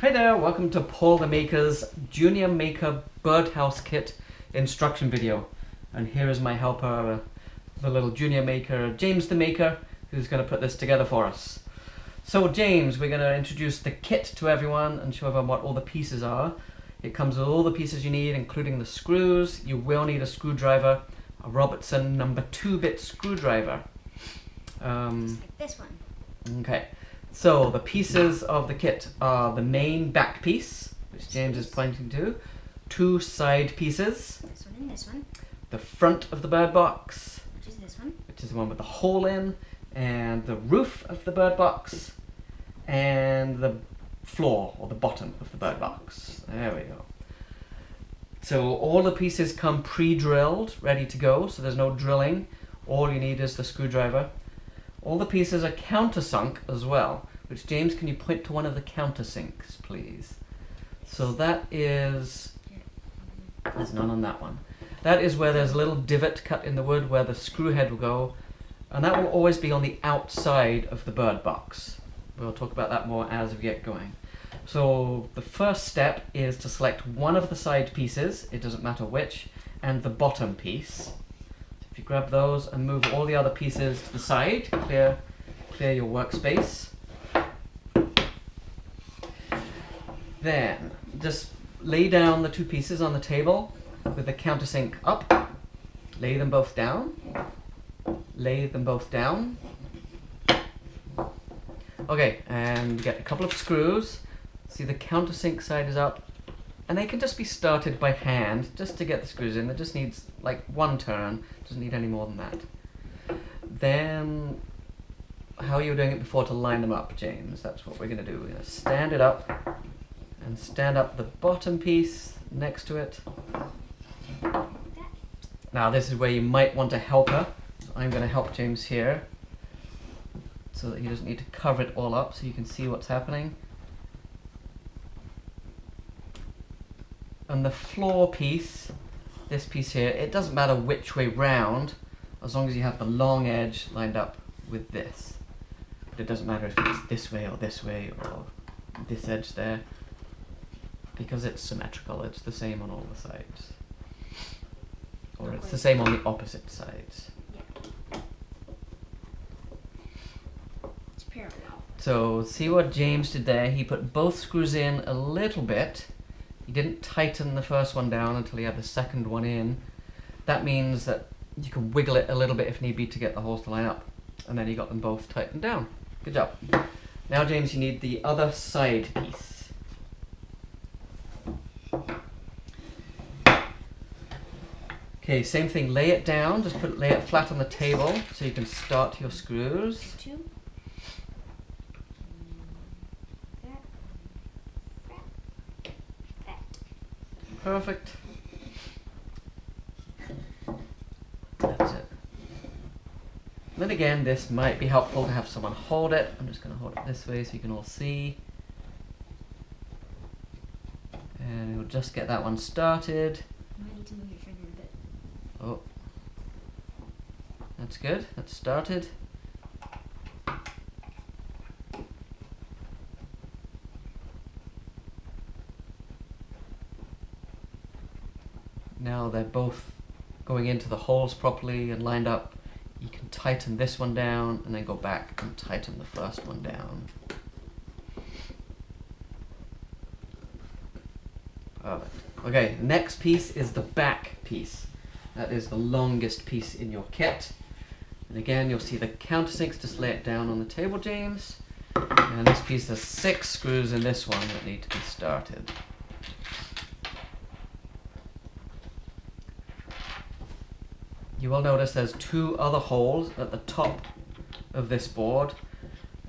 Hi there, welcome to Paul the Maker's JuniorMaker Birdhouse Kit instruction video. And here is my helper, the little JuniorMaker, James the Maker, who's going to put this together for us. So James, we're going to introduce the kit to everyone and show everyone what all the pieces are. It comes with all the pieces you need, including the screws. You will need a screwdriver, a Robertson number 2-bit screwdriver. Just like this one. Okay. So the pieces of the kit are the main back piece, which James is pointing to, 2 side pieces, This one and this one, the front of the bird box, which is this one, which is the one with the hole in, and the roof of the bird box, and the floor or the bottom of the bird box. There we go. So all the pieces come pre-drilled, ready to go, so there's no drilling. All you need is the screwdriver. All the pieces are countersunk as well, which James, can you point to one of the countersinks, please? So that is, there's none on that one. That is where there's a little divot cut in the wood where the screw head will go, and that will always be on the outside of the bird box. We'll talk about that more as we get going. So the first step is to select one of the side pieces, it doesn't matter which, and the bottom piece. If you grab those and move all the other pieces to the side, clear your workspace. Then just lay down the 2 pieces on the table with the countersink up. Lay them both down. Lay them both down. Okay, and get a couple of screws. See, the countersink side is up. And they can just be started by hand, just to get the screws in. It just needs like 1 turn, doesn't need any more than that. Then, how you were doing it before to line them up, James, that's what we're going to do. We're going to stand it up, and stand up the bottom piece next to it. Now this is where you might want a helper. So I'm going to help James here, so that he doesn't need to cover it all up, so you can see what's happening. And the floor piece, this piece here, it doesn't matter which way round, as long as you have the long edge lined up with this. But it doesn't matter if it's this way or this edge there, because it's symmetrical, it's the same on all the sides. Or it's the same on the opposite sides. Yeah. It's parallel. So see what James did there, he put both screws in a little bit. He didn't tighten the first one down until he had the second one in. That means that you can wiggle it a little bit if need be to get the holes to line up. And then he got them both tightened down. Good job. Now, James, you need the other side piece. Okay, same thing, lay it down, just lay it flat on the table so you can start your screws. 2. Perfect. That's it. And then again, this might be helpful to have someone hold it. I'm just going to hold it this way so you can all see. And we'll just get that one started. You might need to move your finger a bit. Oh. That's good. That's started. Now they're both going into the holes properly and lined up. You can tighten this one down and then go back and tighten the first one down. Perfect. Okay, next piece is the back piece. That is the longest piece in your kit. And again, you'll see the countersinks, just lay it down on the table, James. And this piece has 6 screws in this one that need to be started. You will notice there's 2 other holes at the top of this board,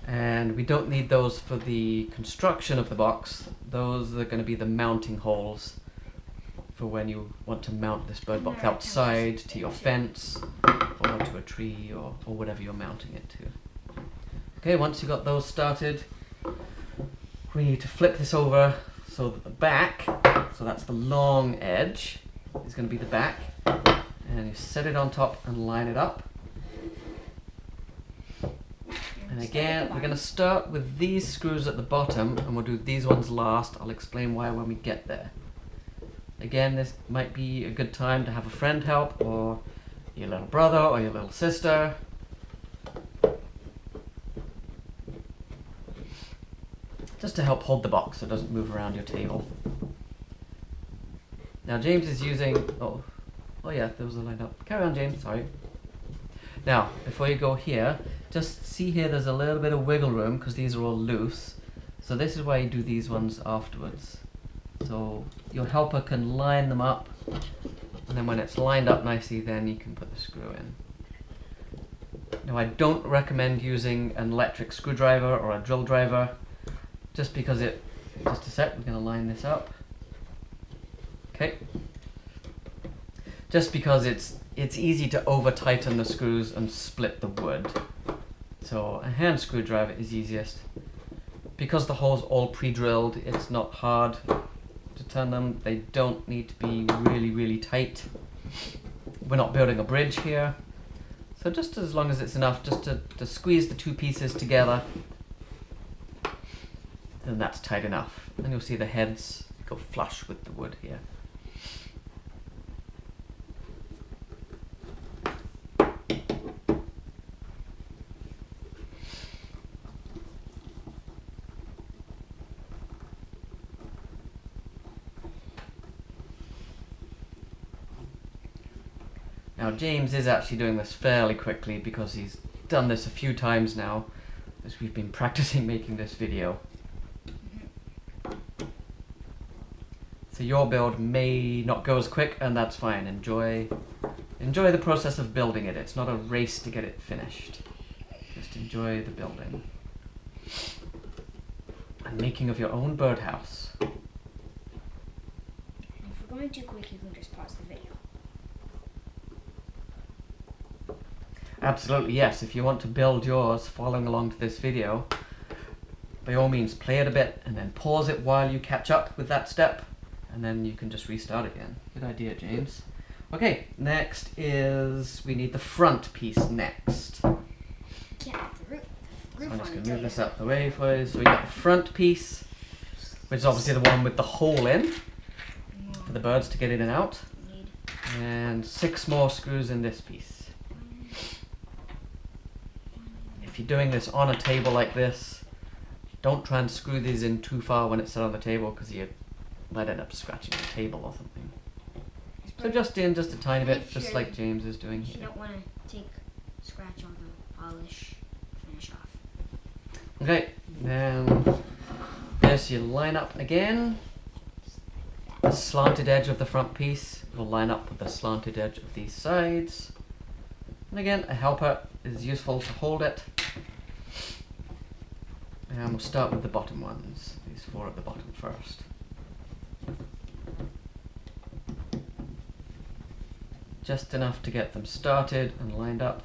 and we don't need those for the construction of the box. Those are going to be the mounting holes for when you want to mount this bird box outside to your fence or to a tree or whatever you're mounting it to. Okay, once you've got those started, we need to flip this over so that the back, so that's the long edge, is going to be the back. And you set it on top and line it up. And again, we're going to start with these screws at the bottom, and we'll do these ones last. I'll explain why when we get there. Again, this might be a good time to have a friend help, or your little brother or your little sister. Just to help hold the box so it doesn't move around your table. Now James is using, oh yeah, those are lined up. Carry on, James, sorry. Now, before you go here, just see here there's a little bit of wiggle room because these are all loose. So this is why you do these ones afterwards. So your helper can line them up, and then when it's lined up nicely, then you can put the screw in. Now I don't recommend using an electric screwdriver or a drill driver, just because just a sec, we're going to line this up. Okay. Just because it's easy to over tighten the screws and split the wood. So a hand screwdriver is easiest. Because the hole's all pre-drilled, it's not hard to turn them. They don't need to be really, really tight. We're not building a bridge here. So just as long as it's enough just to squeeze the two pieces together, then that's tight enough. And you'll see the heads go flush with the wood here. Now James is actually doing this fairly quickly because he's done this a few times now as we've been practicing making this video. So your build may not go as quick, and that's fine. Enjoy the process of building it. It's not a race to get it finished. Just enjoy the building. And making of your own birdhouse. And if we're going too quick, you can just pause the video. Absolutely, yes. If you want to build yours following along to this video, by all means play it a bit and then pause it while you catch up with that step, and then you can just restart again. Good idea, James. Okay, next is we need the front piece next. Yeah, the roof So I'm just on going the to move table. this out the way for you. So we got the front piece, which is obviously the one with the hole in for the birds to get in and out, Need and 6 more screws in this piece. If you're doing this on a table like this, don't try and screw these in too far when it's set on the table, because you might end up scratching the table or something. So just in just a tiny bit, just like James is doing If you here. don't want to scratch all the polish, finish off. Okay, then this you line up again. The slanted edge of the front piece will line up with the slanted edge of these sides. And again, a helper is useful to hold it. And we'll start with the bottom ones, these 4 at the bottom first. Just enough to get them started and lined up.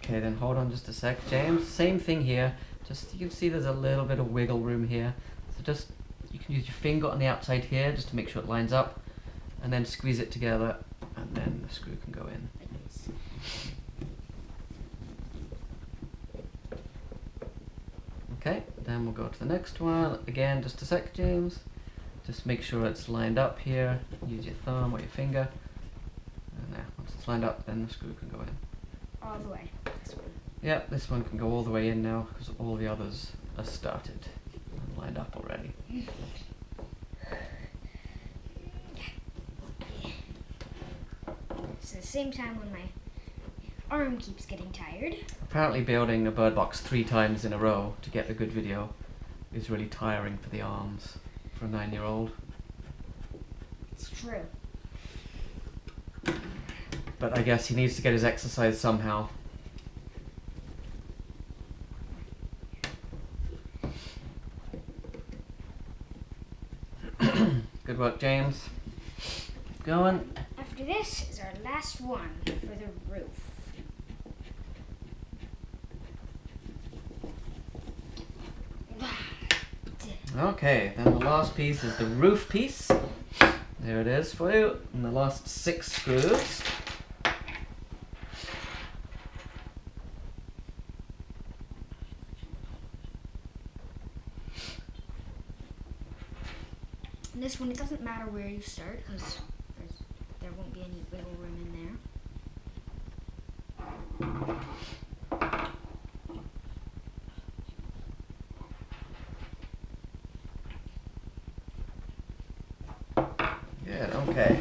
Okay, then hold on just a sec, James. Same thing here. Just you can see there's a little bit of wiggle room here. So just you can use your finger on the outside here just to make sure it lines up, and then squeeze it together, and then the screw can go in. Like this. Okay, then we'll go to the next one. Again, just a sec, James. Just make sure it's lined up here. Use your thumb or your finger. And there, once it's lined up, then the screw can go in. All the way. This one. Yeah, this one can go all the way in now because all the others are started and lined up already. It's the same time when my arm keeps getting tired. Apparently building a bird box 3 times in a row to get a good video is really tiring for the arms for a 9-year-old. It's true. But I guess he needs to get his exercise somehow. Good work, James. Keep going. After this is our the last one for the roof. Okay, then the last piece is the roof piece. There it is for you. And the last 6 screws. And this one, it doesn't matter where you start because there won't be any wiggle room in there. Good, okay.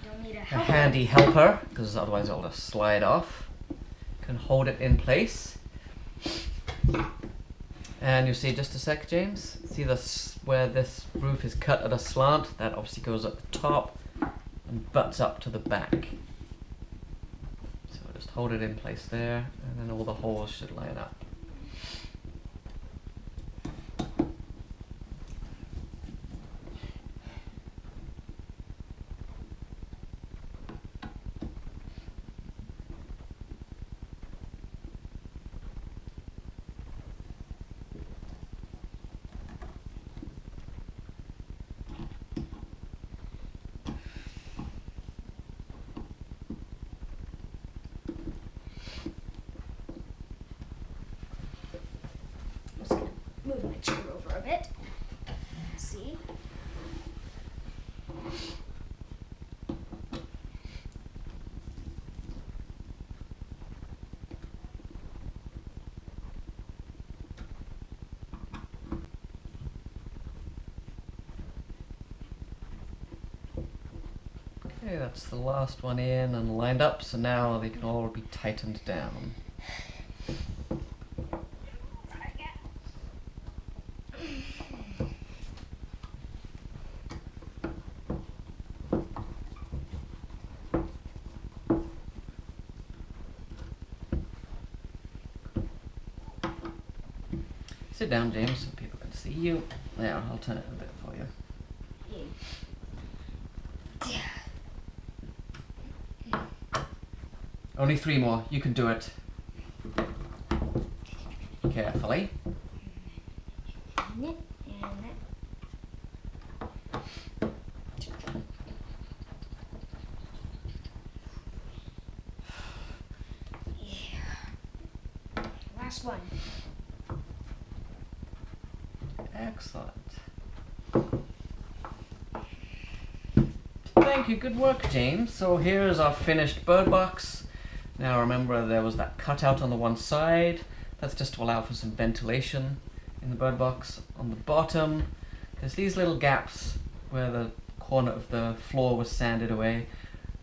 You'll need a A helper. handy helper, because otherwise it'll just slide off. Can hold it in place. And you see, just a sec, James. See this where this roof is cut at a slant? That obviously goes at the top and butts up to the back. So just hold it in place there, and then all the holes should line up. Move my chair over a bit. See? Okay, that's the last one in and lined up, so now they can all be tightened down. Sit down, James, so people can see you. There, I'll turn it a bit for you. Only 3 more. You can do it. Carefully. And it, and it. Yeah. Last one. Excellent. Thank you. Good work, James. So here's our finished bird box. Now remember, there was that cutout on the one side. That's just to allow for some ventilation in the bird box. On the bottom, there's these little gaps where the corner of the floor was sanded away.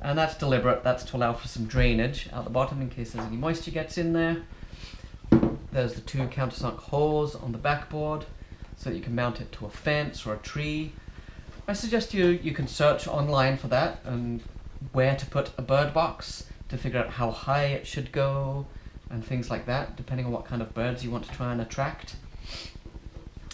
And that's deliberate. That's to allow for some drainage out the bottom in case there's any moisture gets in there. There's the 2 countersunk holes on the backboard so that you can mount it to a fence or a tree. I suggest you can search online for that and where to put a bird box to figure out how high it should go and things like that, depending on what kind of birds you want to try and attract.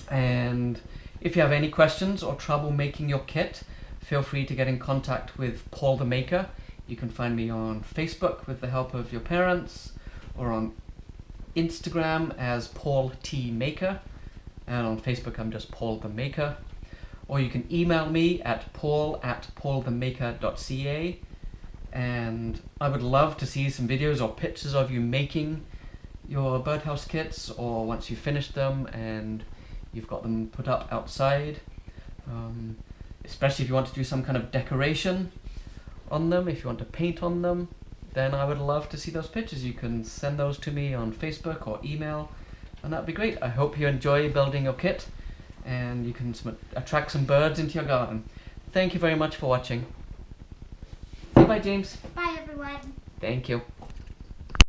And if you have any questions or trouble making your kit, feel free to get in contact with PaulTheMaker. You can find me on Facebook with the help of your parents, or on Instagram as PaulTheMaker, and on Facebook I'm just PaulTheMaker. Or you can email me at paul@paulthemaker.ca, and I would love to see some videos or pictures of you making your birdhouse kits, or once you've finished them and you've got them put up outside. Especially if you want to do some kind of decoration on them, if you want to paint on them, then I would love to see those pictures. You can send those to me on Facebook or email, and that'd be great. I hope you enjoy building your kit and you can attract some birds into your garden. Thank you very much for watching. Say bye, James. Bye, everyone. Thank you.